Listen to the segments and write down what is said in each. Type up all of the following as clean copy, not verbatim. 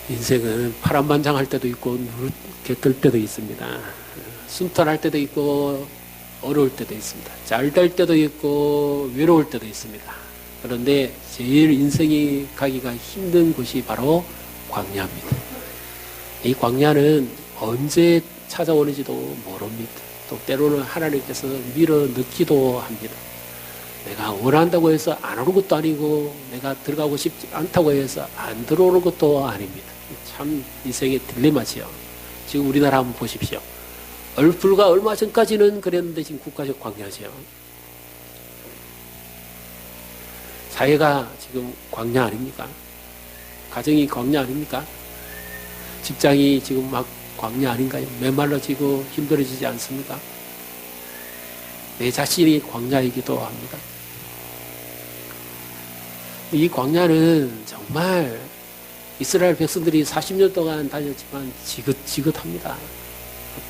인생은 파란만장할 때도 있고 누렇게 뜰 때도 있습니다. 순탄할 때도 있고 어려울 때도 있습니다. 잘 될 때도 있고 외로울 때도 있습니다. 그런데 제일 인생이 가기가 힘든 곳이 바로 광야입니다. 이 광야는 언제 찾아오는지도 모릅니다. 또 때로는 하나님께서 밀어넣기도 합니다. 내가 원한다고 해서 안 오는 것도 아니고 내가 들어가고 싶지 않다고 해서 안 들어오는 것도 아닙니다. 참 인생의 딜레마지요. 지금 우리나라 한번 보십시오. 불과 얼마 전까지는 그랬는데 지금 국가적 광야지요. 사회가 지금 광야 아닙니까? 가정이 광야 아닙니까? 직장이 지금 막 광야 아닌가요? 메말라지고 힘들어지지 않습니까? 내 자신이 광야이기도 합니다. 이 광야는 정말 이스라엘 백성들이 40년 동안 다녔지만 지긋지긋합니다.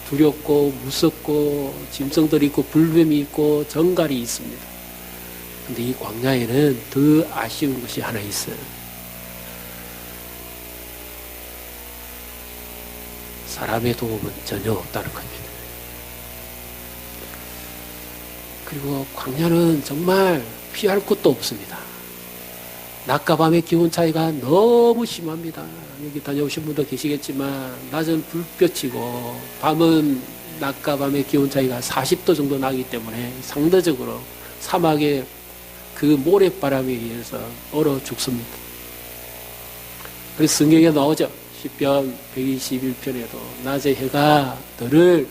두렵고 무섭고 짐승들이 있고 불뱀이 있고 정갈이 있습니다. 그런데 이 광야에는 더 아쉬운 것이 하나 있어요. 사람의 도움은 전혀 없다는 겁니다. 그리고 광야는 정말 피할 곳도 없습니다. 낮과 밤의 기온 차이가 너무 심합니다. 여기 다녀오신 분도 계시겠지만 낮은 불볕이고 밤은 낮과 밤의 기온 차이가 40도 정도 나기 때문에 상대적으로 사막의 그 모래바람에 의해서 얼어 죽습니다. 그래서 성경에 나오죠. 시편 121편에도 낮에 해가 너를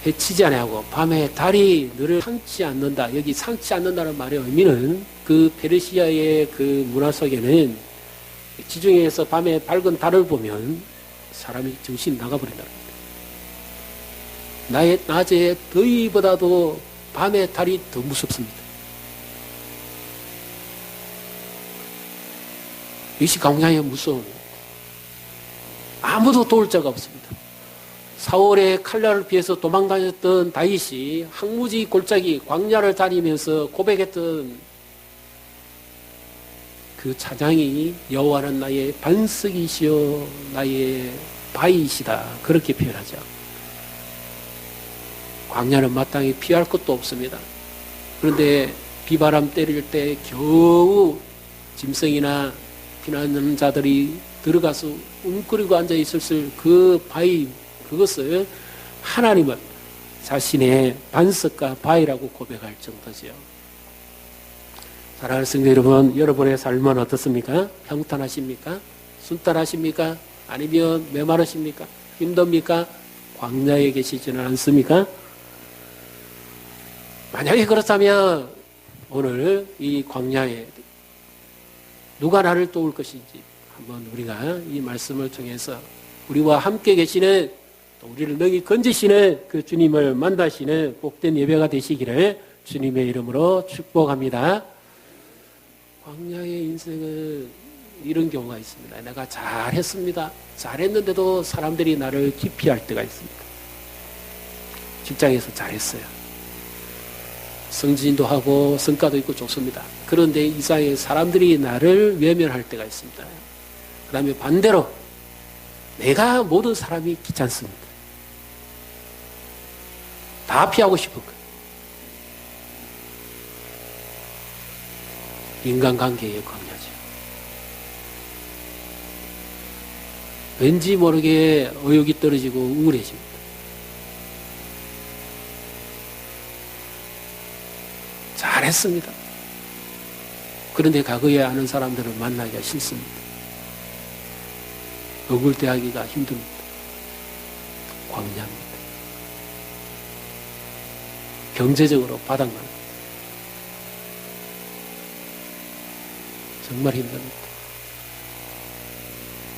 해치지 아니하고 밤에 달이 너를 상치 않는다. 여기 상치 않는다는 말의 의미는 그 페르시아의 그 문화 속에는 지중해에서 밤에 밝은 달을 보면 사람이 정신이 나가버린다는 겁니다. 낮에 더위보다도 밤에 달이 더 무섭습니다. 이것이 광야의 무서움입니다. 아무도 도울 자가 없습니다. 사울의 칼날을 피해서 도망다녔던 다윗이 항무지 골짜기 광야를 다니면서 고백했던 그 찬양이 여호와는 나의 반석이시요 나의 바위이시다. 그렇게 표현하죠. 광야는 마땅히 피할 것도 없습니다. 그런데 비바람 때릴 때 겨우 짐승이나 피나는 자들이 들어가서 웅크리고 앉아있었을 그 바위, 그것을 하나님은 자신의 반석과 바위라고 고백할 정도지요. 사랑하는 성도 여러분, 여러분의 삶은 어떻습니까? 평탄하십니까? 순탄하십니까? 아니면 메마르십니까? 힘듭니까? 광야에 계시지는 않습니까? 만약에 그렇다면 오늘 이 광야에 누가 나를 도울 것인지 한번 우리가 이 말씀을 통해서 우리와 함께 계시는 또 우리를 능히 건지시는 그 주님을 만나시는 복된 예배가 되시기를 주님의 이름으로 축복합니다. 광야의 인생은 이런 경우가 있습니다. 내가 잘했습니다. 잘했는데도 사람들이 나를 기피할 때가 있습니다. 직장에서 잘했어요. 승진도 하고 성과도 있고 좋습니다. 그런데 이상하게 사람들이 나를 외면할 때가 있습니다. 그 다음에 반대로 내가 모든 사람이 귀찮습니다. 다 피하고 싶은 거예요. 인간관계의 광야죠. 왠지 모르게 의욕이 떨어지고 우울해집니다. 잘했습니다. 그런데 과거에 아는 사람들을 만나기가 싫습니다. 억울대하기가 힘듭니다. 광야입니다. 경제적으로 바닥납니다. 정말 힘듭니다.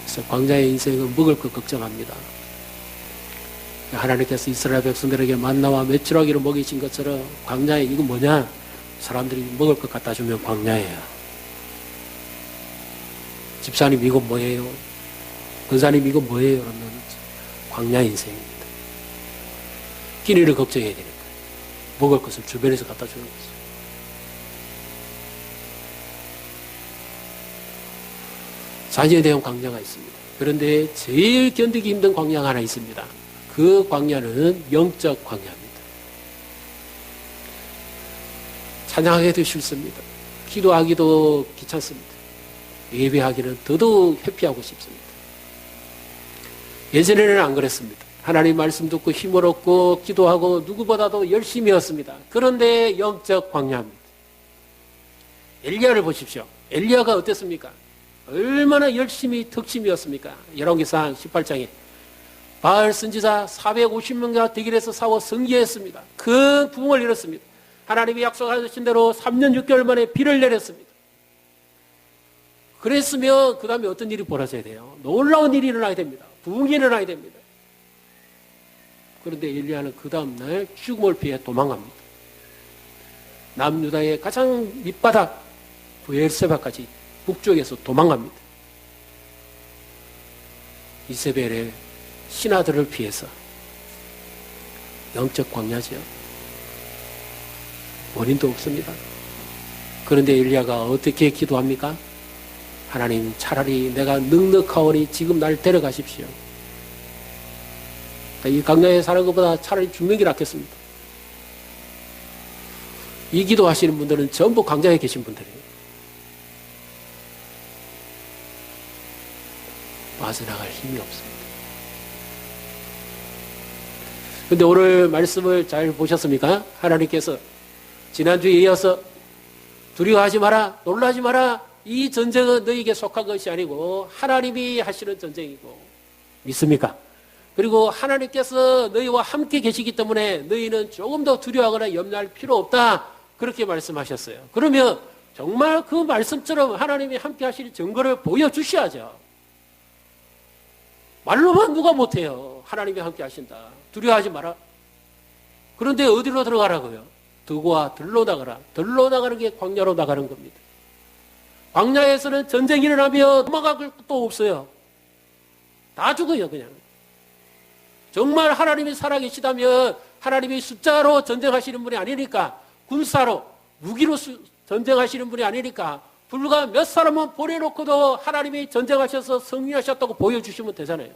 그래서 광야의 인생은 먹을 것 걱정합니다. 하나님께서 이스라엘 백성들에게 만나와 메추라기로 먹이신 것처럼 광야에 이거 뭐냐? 사람들이 먹을 것 갖다 주면 광야예요. 집사님 이거 뭐예요? 권사님 이거 뭐예요? 그러면 광야 인생입니다. 끼니를 걱정해야 되니까 먹을 것을 주변에서 갖다 주는 거죠. 자녀에 대한 광야가 있습니다. 그런데 제일 견디기 힘든 광야가 하나 있습니다. 그 광야는 영적 광야입니다. 찬양하기도 싫습니다. 기도하기도 귀찮습니다. 예배하기는 더더욱 회피하고 싶습니다. 예전에는 안 그랬습니다. 하나님 말씀 듣고 힘을 얻고 기도하고 누구보다도 열심히 했습니다. 그런데 영적 광야입니다. 엘리야를 보십시오. 엘리야가 어땠습니까? 얼마나 열심히 덕심이었습니까? 열왕기상 18장에 바알 선지자 450명과 대결해서 싸워 승리했습니다. 큰 부흥을 이뤘습니다. 하나님이 약속하신 대로 3년 6개월 만에 비를 내렸습니다. 그랬으면 그 다음에 어떤 일이 벌어져야 돼요? 놀라운 일이 일어나야 됩니다. 부흥이 일어나야 됩니다. 그런데 엘리야는 그 다음날 죽음을 피해 도망갑니다. 남유다의 가장 밑바닥 브엘세바까지 북쪽에서 도망갑니다. 이세벨의 신하들을 피해서. 영적 광야지요. 원인도 없습니다. 그런데 엘리야가 어떻게 기도합니까? 하나님, 차라리 내가 넉넉하오니 지금 날 데려가십시오. 이 광야에 사는 것보다 차라리 죽는 게 낫겠습니다. 이 기도하시는 분들은 전부 광야에 계신 분들이에요. 빠져나갈 힘이 없습니다. 그런데 오늘 말씀을 잘 보셨습니까? 하나님께서 지난주에 이어서 두려워하지 마라, 놀라지 마라, 이 전쟁은 너에게 속한 것이 아니고 하나님이 하시는 전쟁이고, 믿습니까? 그리고 하나님께서 너희와 함께 계시기 때문에 너희는 조금 더 두려워하거나 염려할 필요 없다, 그렇게 말씀하셨어요. 그러면 정말 그 말씀처럼 하나님이 함께 하실 증거를 보여주셔야죠. 말로만 누가 못해요. 하나님이 함께 하신다, 두려워하지 마라. 그런데 어디로 들어가라고요? 득과 들로 나가라. 들로 나가는 게 광야로 나가는 겁니다. 광야에서는 전쟁이 일어나면 도망갈 것도 없어요. 다 죽어요, 그냥. 정말 하나님이 살아계시다면 하나님이 숫자로 전쟁하시는 분이 아니니까, 군사로, 무기로 전쟁하시는 분이 아니니까 불과 몇 사람만 보내놓고도 하나님이 전쟁하셔서 승리하셨다고 보여주시면 되잖아요.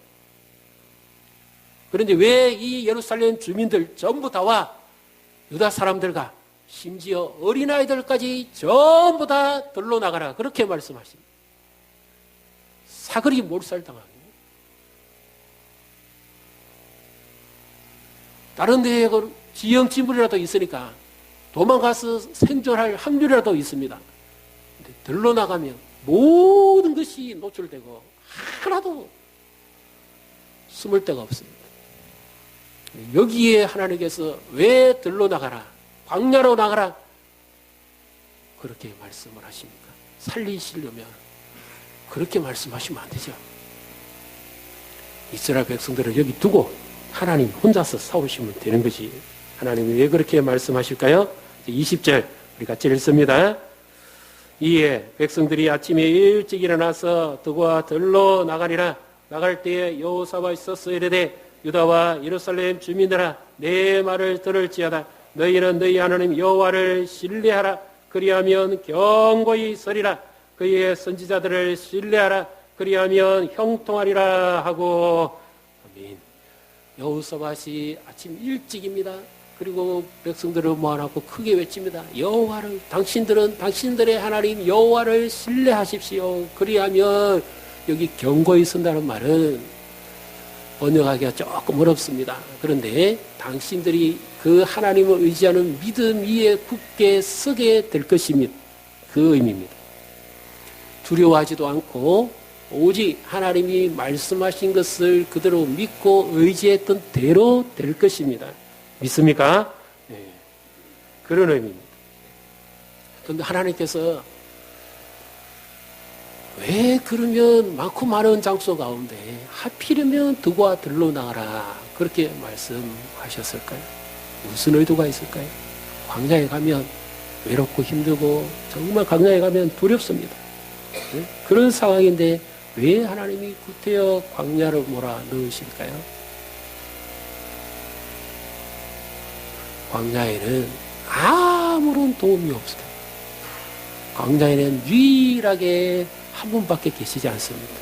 그런데 왜 이 예루살렘 주민들 전부 다와 유다 사람들과 심지어 어린아이들까지 전부 다 들로 나가라, 그렇게 말씀하십니다. 사거리 몰살당하고 다른 데에 지형 지물이라도 있으니까 도망가서 생존할 확률이라도 있습니다. 근데 들로 나가면 모든 것이 노출되고 하나도 숨을 데가 없습니다. 여기에 하나님께서 왜 들로 나가라, 광야로 나가라, 그렇게 말씀을 하십니까? 살리시려면 그렇게 말씀하시면 안 되죠. 이스라엘 백성들을 여기 두고 하나님 혼자서 싸우시면 되는 것이, 하나님이 왜 그렇게 말씀하실까요? 20절 우리 같이 읽습니다. 이에 백성들이 아침에 일찍 일어나서 득과 들로 나가니라. 나갈 때에 여호사와 있었어 이르되 유다와 예루살렘 주민들아, 내 말을 들을지어다. 너희는 너희 하나님 여호와를 신뢰하라. 그리하면 경고히 서리라. 그의 선지자들을 신뢰하라. 그리하면 형통하리라 하고. 아멘. 여호사밧이 아침 일찍입니다. 그리고 백성들을 모아놓고 크게 외칩니다. 여호와를, 당신들은 당신들의 하나님 여호와를 신뢰하십시오. 그리하면, 여기 경고히 선다는 말은 번역하기가 조금 어렵습니다. 그런데 당신들이 그 하나님을 의지하는 믿음 위에 굳게 서게 될 것입니다. 그 의미입니다. 두려워하지도 않고 오직 하나님이 말씀하신 것을 그대로 믿고 의지했던 대로 될 것입니다. 믿습니까? 네. 그런 의미입니다. 그런데 하나님께서 왜 그러면 많고 많은 장소 가운데 하필이면 득과 들로 나가라, 그렇게 말씀하셨을까요? 무슨 의도가 있을까요? 광야에 가면 외롭고 힘들고 정말 광야에 가면 두렵습니다. 네? 그런 상황인데 왜 하나님이 구태여 광야를 몰아 넣으실까요? 광야에는 아무런 도움이 없어요. 광야에는 유일하게 한 분밖에 계시지 않습니다.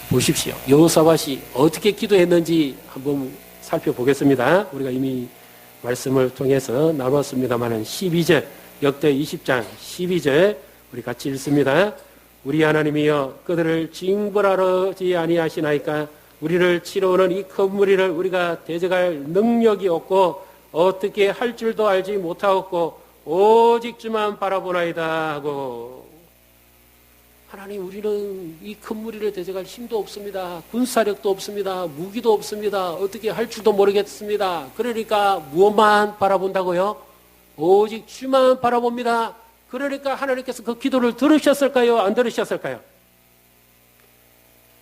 보십시오. 여호사밧이 어떻게 기도했는지 한번 살펴보겠습니다. 우리가 이미 말씀을 통해서 나눴습니다마는 12절, 역대 20장 12절 우리 같이 읽습니다. 우리 하나님이여 그들을 징벌하지 아니하시나이까. 우리를 치러오는 이 큰 무리를 우리가 대적할 능력이 없고 어떻게 할 줄도 알지 못하였고 오직 주만 바라보나이다 하고. 하나님, 우리는 이 큰 무리를 대적할 힘도 없습니다. 군사력도 없습니다. 무기도 없습니다. 어떻게 할 줄도 모르겠습니다. 그러니까 무엇만 바라본다고요? 오직 주만 바라봅니다. 그러니까 하나님께서 그 기도를 들으셨을까요? 안 들으셨을까요?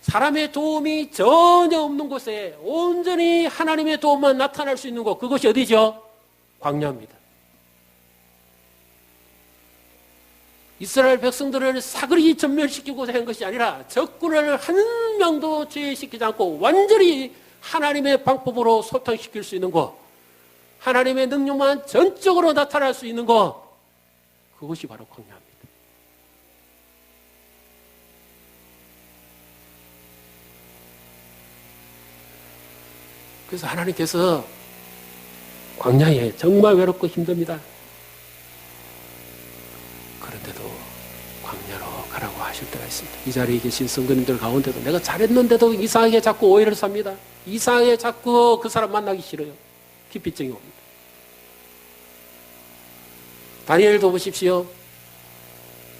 사람의 도움이 전혀 없는 곳에 온전히 하나님의 도움만 나타날 수 있는 곳, 그것이 어디죠? 광야입니다. 이스라엘 백성들을 사그리 전멸시키고자 한 것이 아니라 적군을 한 명도 제외시키지 않고 완전히 하나님의 방법으로 소탕시킬 수 있는 곳, 하나님의 능력만 전적으로 나타날 수 있는 곳, 그것이 바로 광야입니다. 그래서 하나님께서 광야에 정말 외롭고 힘듭니다. 그런데도 광야로 가라고 하실 때가 있습니다. 이 자리에 계신 성도님들 가운데도 내가 잘했는데도 이상하게 자꾸 오해를 삽니다. 이상하게 자꾸 그 사람 만나기 싫어요. 기피증이 옵니다. 다니엘도 보십시오.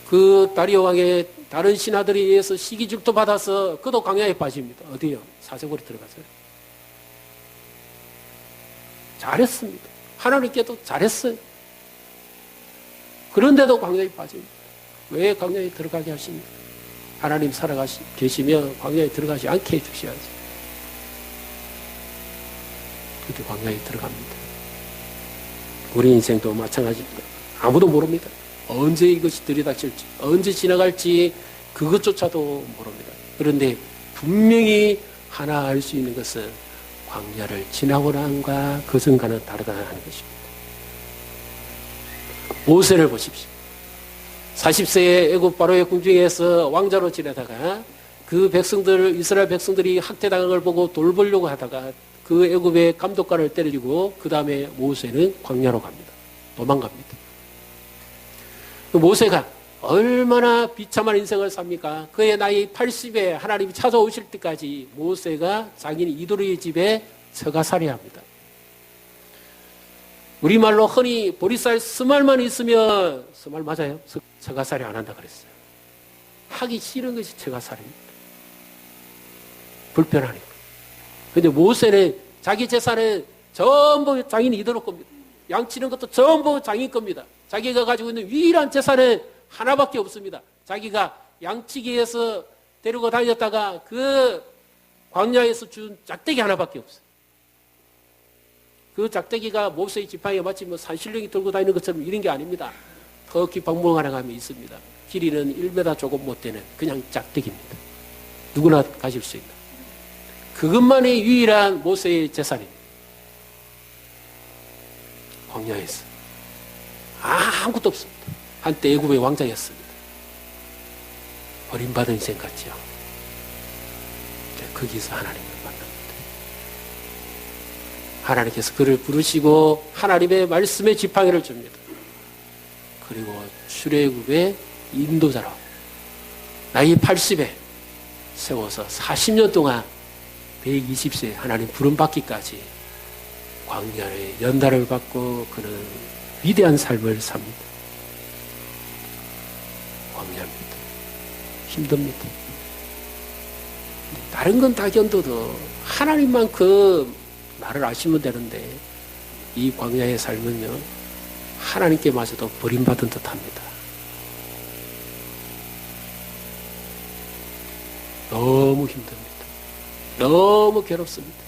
그 다리오 왕의 다른 신하들에 의해서 시기질투 받아서 그도 광야에 빠집니다. 어디요? 사색으로 들어가서요. 잘했습니다. 하나님께도 잘했어요. 그런데도 광야에 빠집니다. 왜 광야에 들어가게 하십니까? 하나님 계시면 광야에 들어가지 않게 해주셔야지. 그렇게 광야에 들어갑니다. 우리 인생도 마찬가지입니다. 아무도 모릅니다. 언제 이것이 들이닥칠지, 언제 지나갈지 그것조차도 모릅니다. 그런데 분명히 하나 알 수 있는 것은 광야를 지나고 난과 그 순간은 다르다는 것입니다. 모세를 보십시오. 40세에 애굽 바로의 궁중에서 왕자로 지내다가 그 백성들, 이스라엘 백성들이 학대당한 걸 보고 돌보려고 하다가 그 애굽의 감독관을 때리고 그 다음에 모세는 광야로 갑니다. 도망갑니다. 그 모세가 얼마나 비참한 인생을 삽니까? 그의 나이 80에 하나님이 찾아오실 때까지 모세가 자기는 이도리의 집에 처가살이합니다. 우리말로 흔히 보리쌀 스말만 있으면, 스말 맞아요? 처가살이 안 한다 그랬어요. 하기 싫은 것이 처가살입니다. 불편하니까. 근데 모세는 자기 재산은 전부 장인 이도로 겁니다. 양치는 것도 전부 장인 겁니다. 자기가 가지고 있는 유일한 재산은 하나밖에 없습니다. 자기가 양치기 위해서 데리고 다녔다가 그 광야에서 준 짝대기 하나밖에 없어요. 그 짝대기가 모세의 지팡이에 마치 뭐 산신령이 들고 다니는 것처럼 이런 게 아닙니다. 터키 박물관에 가면 있습니다. 길이는 1m 조금 못 되는 그냥 짝대기입니다. 누구나 가질 수 있는. 그것만이 유일한 모세의 재산입니다. 광야에서 아무것도 없습니다. 한때 애굽의 왕자였습니다. 버림받은 인생 같죠. 거기서 하나님을 만납니다. 하나님께서 그를 부르시고 하나님의 말씀의 지팡이를 줍니다. 그리고 출애굽의 인도자로 나이 80에 세워서 40년 동안 120세 하나님 부름받기까지 광야의 연단을 받고 그는 위대한 삶을 삽니다. 광야입니다. 힘듭니다. 다른 건 다 견뎌도 하나님만큼 나를 아시면 되는데 이 광야의 삶은요 하나님께마저도 버림받은 듯합니다. 너무 힘듭니다. 너무 괴롭습니다.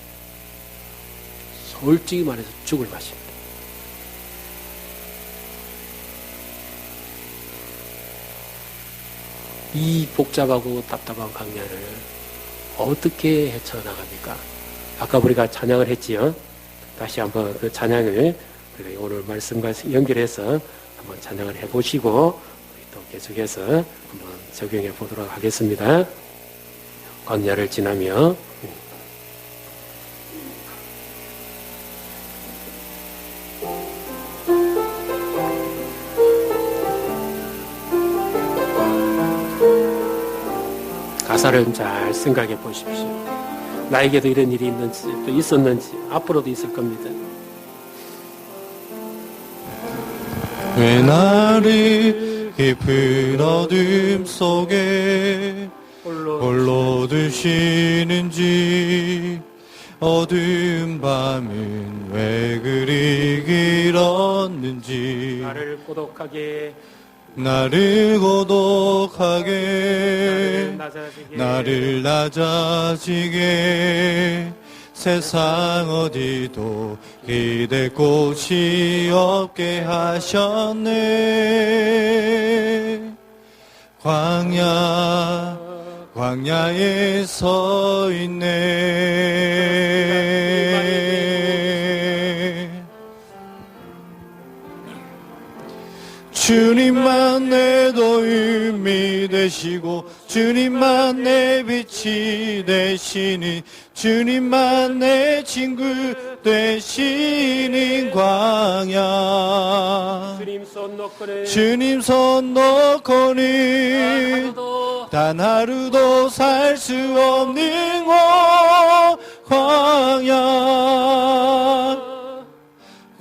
솔직히 말해서 죽을 맛입니다. 이 복잡하고 답답한 광야를 어떻게 헤쳐나갑니까? 아까 우리가 찬양을 했지요. 다시 한번 그 찬양을 오늘 말씀과 연결해서 한번 찬양을 해보시고 또 계속해서 한번 적용해 보도록 하겠습니다. 광야를 지나며 가사를 잘 생각해 보십시오. 나에게도 이런 일이 있는지 또 있었는지 앞으로도 있을 겁니다. 왜 나를 깊은 어둠 속에 홀로 두시는지, 어두운 밤은 왜 그리 길었는지, 나를 고독하게 나를 낮아지게 세상 어디도 기댈 곳이 없게 하셨네. 광야에 서 있네. 주님만 내 도움이 되시고, 주님만 내 빛이 되시니, 주님만 내 친구 되시는 광야. 주님 손 놓고는 단 하루도 살 수 없는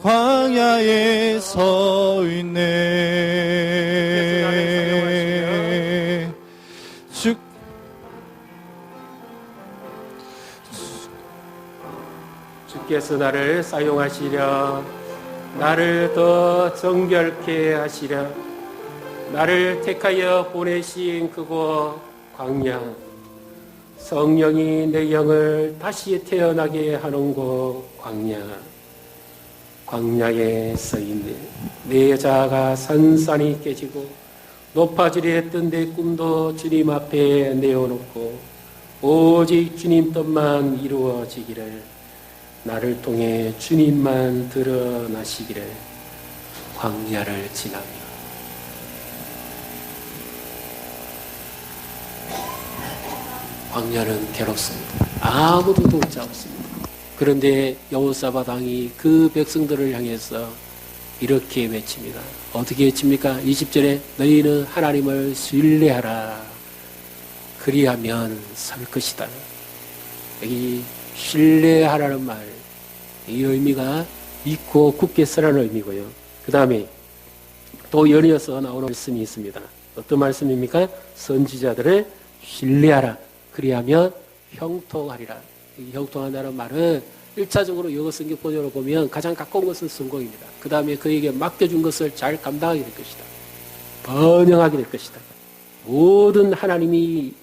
광야에 서 있네. 주께서 나를 사용하시려, 나를 더 정결케 하시려, 나를 택하여 보내신 그곳 광야, 성령이 내 영을 다시 태어나게 하는 곳 광야에 서 있네. 내 자아가 산산이 깨지고 높아지려 했던 내 꿈도 주님 앞에 내어놓고 오직 주님 뜻만 이루어지기를, 나를 통해 주님만 드러나시기를, 광야를 지나며. 광야는 괴롭습니다. 아무도 돕지 않습니다. 그런데 여호사밧 왕이 그 백성들을 향해서 이렇게 외칩니다. 어떻게 외칩니까? 20절에 너희는 하나님을 신뢰하라. 그리하면 살 것이다. 여기 신뢰하라는 말, 이 의미가 믿고 굳게 서라는 의미고요. 그 다음에 또 연이어서 나오는 말씀이 있습니다. 어떤 말씀입니까? 선지자들을 신뢰하라. 그리하면 형통하리라. 이 형통한다는 말은 1차적으로 영어 성경 번역으로 보면 가장 가까운 것은 성공입니다. 그 다음에 그에게 맡겨준 것을 잘 감당하게 될 것이다. 번영하게 될 것이다. 모든 하나님이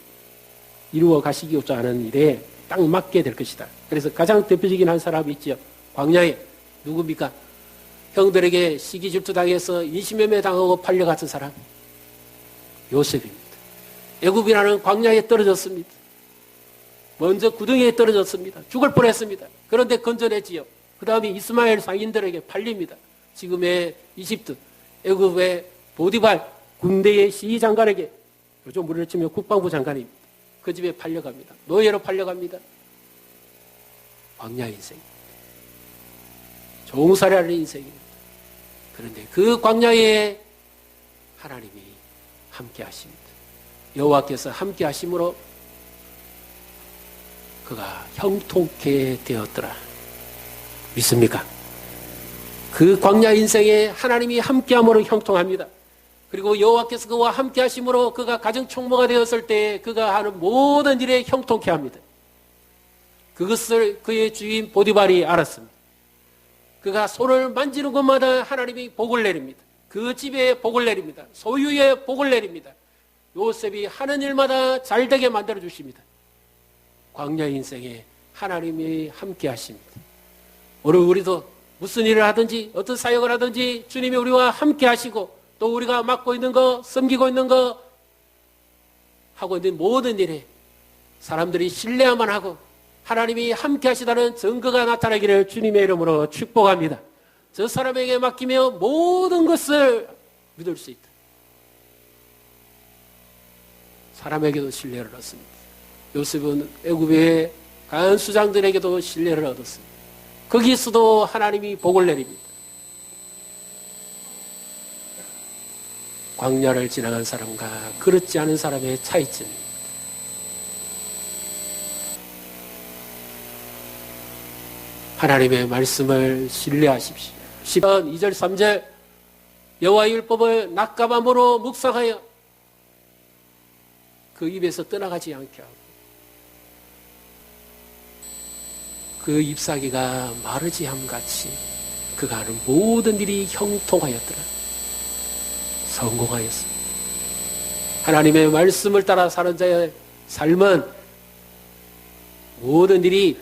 이루어 가시고자 하는 일에 딱 맞게 될 것이다. 그래서 가장 대표적인 한 사람이 있죠. 광야에 누굽니까? 형들에게 시기 질투당해서 인신매매 당하고 팔려갔던 사람, 요셉입니다. 애굽이라는 광야에 떨어졌습니다. 먼저 구덩이에 떨어졌습니다. 죽을 뻔했습니다. 그런데 건져냈지요. 그 다음에 이스마엘 상인들에게 팔립니다. 지금의 이집트, 애굽의 보디발 군대의 시장관에게, 요즘 우리를 치면 국방부 장관입니다. 그 집에 팔려갑니다. 노예로 팔려갑니다. 광야 인생, 종살이하는 인생입니다. 그런데 그 광야에 하나님이 함께 하십니다. 여호와께서 함께 하심으로 그가 형통케 되었더라. 믿습니까? 그 광야 인생에 하나님이 함께함으로 형통합니다. 그리고 여호와께서 그와 함께 하심으로 그가 가정 총무가 되었을 때 그가 하는 모든 일에 형통케 합니다. 그것을 그의 주인 보디발이 알았습니다. 그가 손을 만지는 곳마다 하나님이 복을 내립니다. 그 집에 복을 내립니다. 소유에 복을 내립니다. 요셉이 하는 일마다 잘되게 만들어 주십니다. 광야 인생에 하나님이 함께 하십니다. 오늘 우리도 무슨 일을 하든지 어떤 사역을 하든지 주님이 우리와 함께 하시고 또 우리가 맡고 있는 거, 섬기고 있는 거, 하고 있는 모든 일에 사람들이 신뢰야만 하고 하나님이 함께 하시다는 증거가 나타나기를 주님의 이름으로 축복합니다. 저 사람에게 맡기며 모든 것을 믿을 수 있다. 사람에게도 신뢰를 얻습니다. 요셉은 애굽의 간 수장들에게도 신뢰를 얻었습니다. 거기에서도 하나님이 복을 내립니다. 광야를 지나간 사람과 그렇지 않은 사람의 차이점. 하나님의 말씀을 신뢰하십시오. 10번 2절 3절 여호와의 율법을 낮감함으로 묵상하여 그 입에서 떠나가지 않게 하고 그 잎사귀가 마르지 함같이 그가 하는 모든 일이 형통하였더라. 성공하였습니다. 하나님의 말씀을 따라 사는 자의 삶은 모든 일이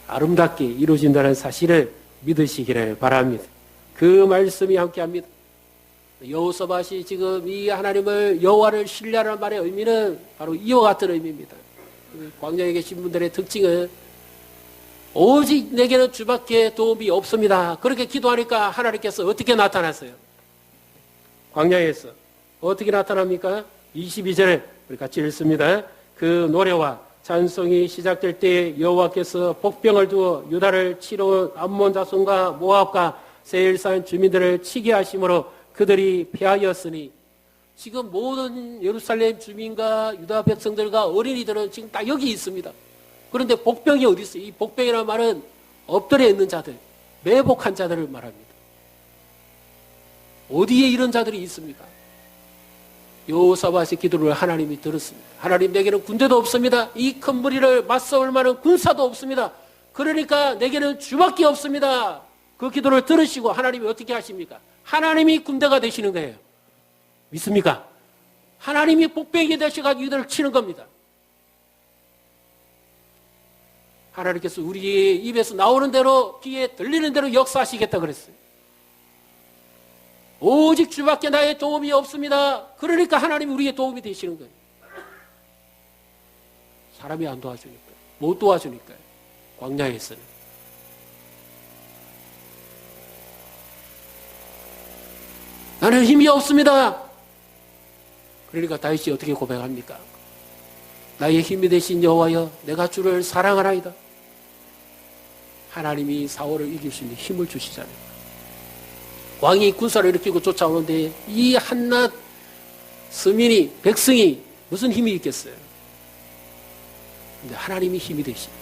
아름답게 이루어진다는 사실을 믿으시기를 바랍니다. 그 말씀이 함께합니다. 여호사밧이 지금 이 하나님을 여호와를 신뢰하는 말의 의미는 바로 이와 같은 의미입니다. 광야에 계신 분들의 특징은 오직 내게는 주밖에 도움이 없습니다. 그렇게 기도하니까 하나님께서 어떻게 나타났어요? 광야에서 어떻게 나타납니까? 22절에 우리 같이 읽습니다. 그 노래와 찬송이 시작될 때 여호와께서 복병을 두어 유다를 치러 온 암몬 자손과 모압과 세일산 주민들을 치게 하심으로 그들이 패하였으니, 지금 모든 예루살렘 주민과 유다 백성들과 어린이들은 지금 다 여기 있습니다. 그런데 복병이 어디 있어요? 이 복병이라는 말은 엎드려 있는 자들, 매복한 자들을 말합니다. 어디에 이런 자들이 있습니까? 여호사밧의 기도를 하나님이 들었습니다. 하나님, 내게는 군대도 없습니다. 이 큰 무리를 맞서올 만한 군사도 없습니다. 그러니까 내게는 주밖에 없습니다. 그 기도를 들으시고 하나님이 어떻게 하십니까? 하나님이 군대가 되시는 거예요. 믿습니까? 하나님이 복병이 되셔가지고 이들을 치는 겁니다. 하나님께서 우리의 입에서 나오는 대로, 귀에 들리는 대로 역사하시겠다 그랬어요. 오직 주밖에 나의 도움이 없습니다. 그러니까 하나님이 우리의 도움이 되시는 거예요. 사람이 안 도와주니까, 못 도와주니까요. 광야에서는. 나는 힘이 없습니다. 그러니까 다윗이 어떻게 고백합니까? 나의 힘이 되신 여호와여, 내가 주를 사랑하나이다. 하나님이 사울을 이길 수 있는 힘을 주시잖아요. 왕이 군사를 일으키고 쫓아오는데 이 한낱 서민이, 백성이 무슨 힘이 있겠어요? 근데 하나님이 힘이 되십니다.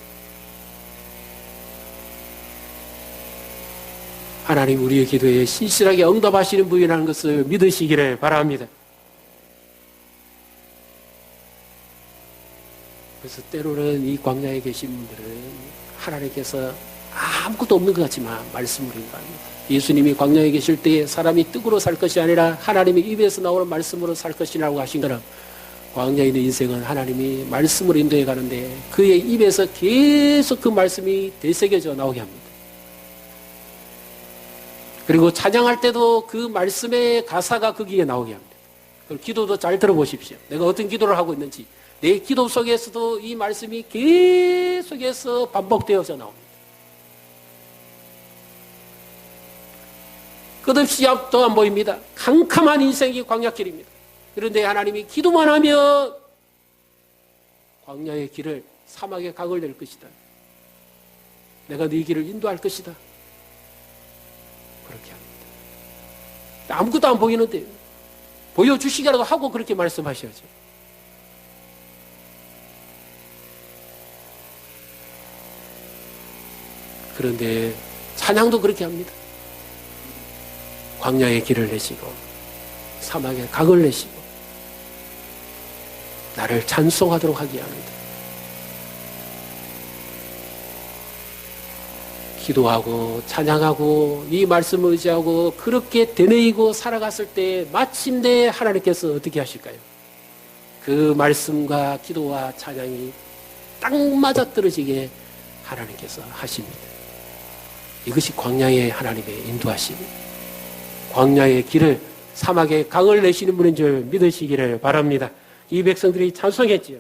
하나님 우리의 기도에 신실하게 응답하시는 분이라는 것을 믿으시기를 바랍니다. 그래서 때로는 이 광야에 계신 분들은 하나님께서 아무것도 없는 것 같지만 말씀으로 인도합니다. 예수님이 광야에 계실 때에 사람이 떡으로 살 것이 아니라 하나님의 입에서 나오는 말씀으로 살 것이라고 하신 것처럼, 광야에 있는 인생은 하나님이 말씀으로 인도해 가는데 그의 입에서 계속 그 말씀이 되새겨져 나오게 합니다. 그리고 찬양할 때도 그 말씀의 가사가 거기에 나오게 합니다. 그리고 기도도 잘 들어보십시오. 내가 어떤 기도를 하고 있는지, 내 기도 속에서도 이 말씀이 계속해서 반복되어져 나옵니다. 끝없이 앞도 안 보입니다. 캄캄한 인생이 광야길입니다. 그런데 하나님이 기도만 하면 광야의 길을, 사막의 강을 낼 것이다. 내가 네 길을 인도할 것이다. 그렇게 합니다. 아무것도 안 보이는데 보여주시기라도 하고 그렇게 말씀하셔야죠. 그런데 찬양도 그렇게 합니다. 광야의 길을 내시고 사막의 강을 내시고 나를 찬송하도록 하게 합니다. 기도하고 찬양하고 이 말씀을 의지하고 그렇게 되뇌이고 살아갔을 때 마침내 하나님께서 어떻게 하실까요? 그 말씀과 기도와 찬양이 딱 맞아떨어지게 하나님께서 하십니다. 이것이 광야의 하나님의 인도하심입니다. 광야의 길을, 사막의 강을 내시는 분인 줄 믿으시기를 바랍니다. 이 백성들이 찬송했지요.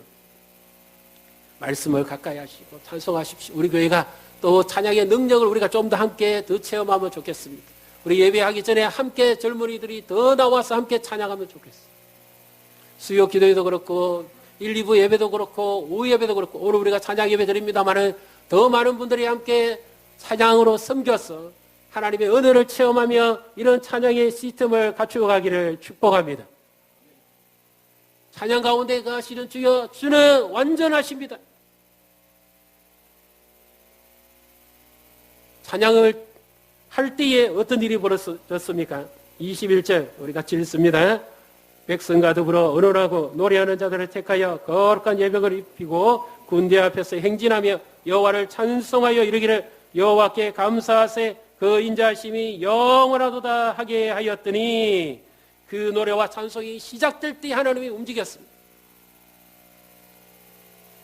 말씀을 가까이 하시고 찬송하십시오. 우리 교회가 또 찬양의 능력을 우리가 좀 더 함께 더 체험하면 좋겠습니다. 우리 예배하기 전에 함께 젊은이들이 더 나와서 함께 찬양하면 좋겠습니다. 수요 기도에도 그렇고 1, 2부 예배도 그렇고 오후 예배도 그렇고 오늘 우리가 찬양 예배 드립니다마는 더 많은 분들이 함께 찬양으로 섬겨서 하나님의 은혜를 체험하며 이런 찬양의 시스템을 갖추어 가기를 축복합니다. 찬양 가운데 가시는 주여, 주는 완전하십니다. 찬양을 할 때에 어떤 일이 벌어졌습니까? 21절 우리 같이 읽습니다. 백성과 더불어 언언하고 노래하는 자들을 택하여 거룩한 예배를 입히고 군대 앞에서 행진하며 여호와를 찬송하여 이르기를 여호와께 감사하세 그 인자하심이 영원하도다 하게 하였더니 그 노래와 찬송이 시작될 때 하나님이 움직였습니다.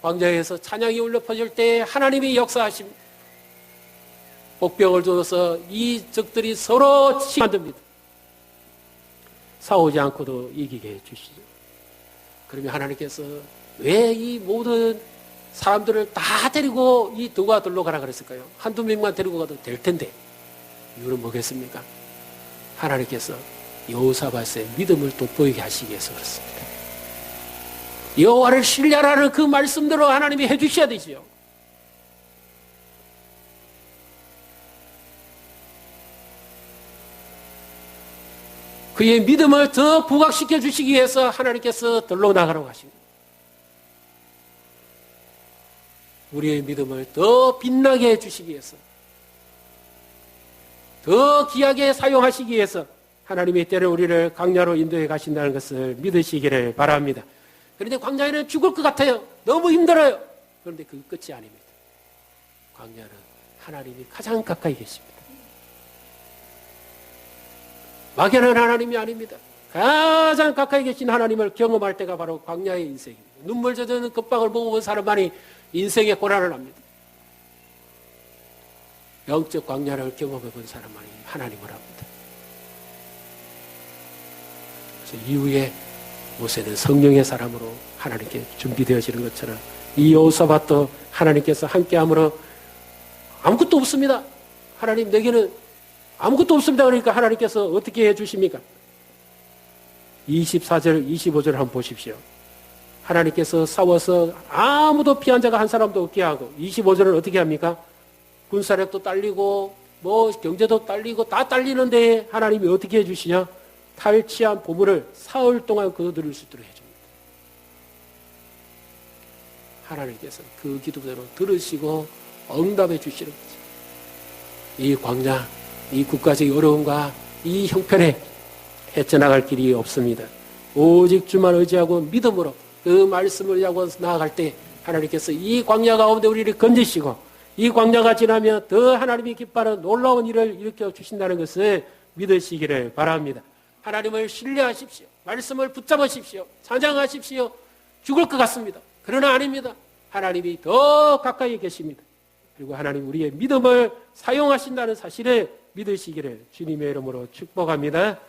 광야에서 찬양이 울려 퍼질 때 하나님이 역사하십니다. 복병을 줘서 이 적들이 서로 만듭니다. 싸우지 않고도 이기게 해주시죠. 그러면 하나님께서 왜 이 모든 사람들을 다 데리고 이 두가들로 가라 그랬을까요? 한두 명만 데리고 가도 될 텐데 이유는 뭐겠습니까? 하나님께서 여호사밧의 믿음을 돋보이게 하시기 위해서 그렇습니다. 여호와를 신뢰하라는 그 말씀대로 하나님이 해주셔야 되지요. 그의 믿음을 더 부각시켜 주시기 위해서 하나님께서 들러 나가라고 하십니다. 우리의 믿음을 더 빛나게 해주시기 위해서 더 귀하게 사용하시기 위해서 하나님이 때로 우리를 광야로 인도해 가신다는 것을 믿으시기를 바랍니다. 그런데 광야에는 죽을 것 같아요. 너무 힘들어요. 그런데 그 끝이 아닙니다. 광야는 하나님이 가장 가까이 계십니다. 막연한 하나님이 아닙니다. 가장 가까이 계신 하나님을 경험할 때가 바로 광야의 인생입니다. 눈물 젖은 급박을 먹어본 사람만이 인생의 고난을 합니다. 영적 광야를 경험해 본 사람만이 하나님을 합니다. 그래서 이후에 모세는 성령의 사람으로 하나님께 준비되어지는 것처럼 이 여호사밧도 하나님께서 함께함으로 아무것도 없습니다. 하나님 내게는 아무것도 없습니다. 그러니까 하나님께서 어떻게 해주십니까? 24절, 25절 한번 보십시오. 하나님께서 싸워서 아무도 피한 자가 한 사람도 없게 하고 25절은 어떻게 합니까? 군사력도 딸리고 뭐 경제도 딸리고 다 딸리는데 하나님이 어떻게 해주시냐? 탈취한 보물을 사흘 동안 거두를 수 있도록 해줍니다. 하나님께서 그 기도대로 들으시고 응답해 주시는 거죠. 이 광야, 이 국가적인 어려움과 이 형편에 헤쳐나갈 길이 없습니다. 오직 주만 의지하고 믿음으로 그 말씀을 의지하고 나아갈 때 하나님께서 이 광야 가운데 우리를 건지시고 이 광야가 지나면 더 하나님이 기뻐하는 놀라운 일을 일으켜 주신다는 것을 믿으시기를 바랍니다. 하나님을 신뢰하십시오. 말씀을 붙잡으십시오. 찬양하십시오. 죽을 것 같습니다. 그러나 아닙니다. 하나님이 더 가까이 계십니다. 그리고 하나님 우리의 믿음을 사용하신다는 사실을 믿으시기를 주님의 이름으로 축복합니다.